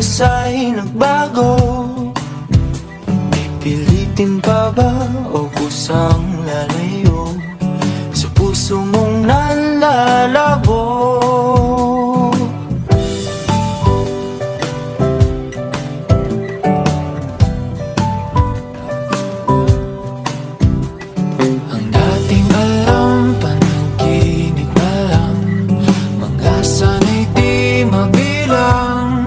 kilos ay nagbago. Pipilitin pa ba o kusang lalayo sa puso mong nalalabo? Ang dating alam, panaginip na lang, mga sana'y di mabilang.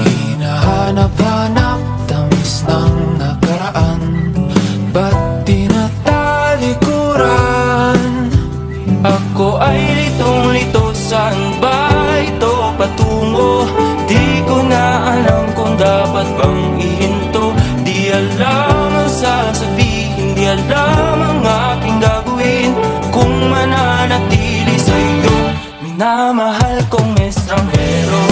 Hinahanap-hanap, tamis ng nakaraan, ba't di natalikuran? Ako ay litong-lito, saan ba ito patungo? Di ko na alam kung dapat bang ihinto. Di alam ang sasabihin, di alam ang aking gagawin kung mananatili sa'yo, minamahal kong estranghero.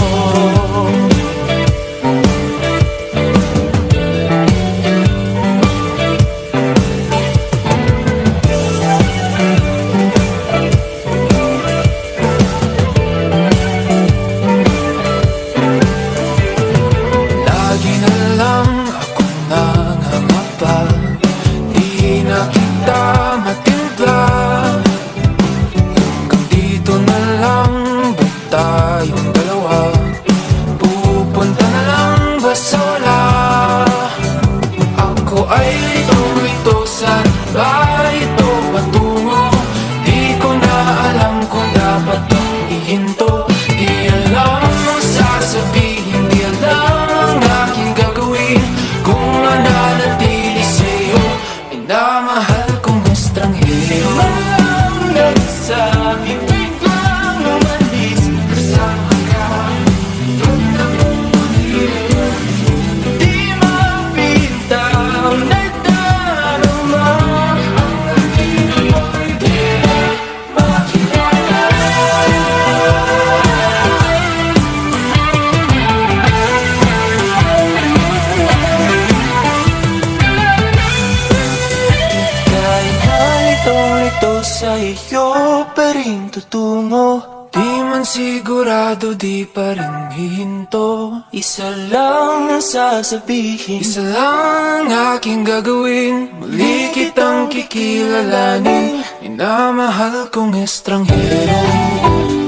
Tayong dalawa, pupunta na lang ba sola? Ako ay litong-lito, saan ba ito patungo? Di ko na alam kung dapat bang ihinto. Di alam ang sasabihin, di alam ang aking gagawin kung mananatili sa'yo, minamahal kong estranghero. Malang nagsabi sa iyo pa rin tutungo. Di man sigurado, di pa rin hihinto. Isa lang ang sasabihin, isa lang ang aking gagawin. Muli kitang kikilalanin, minamahal kong estranghero.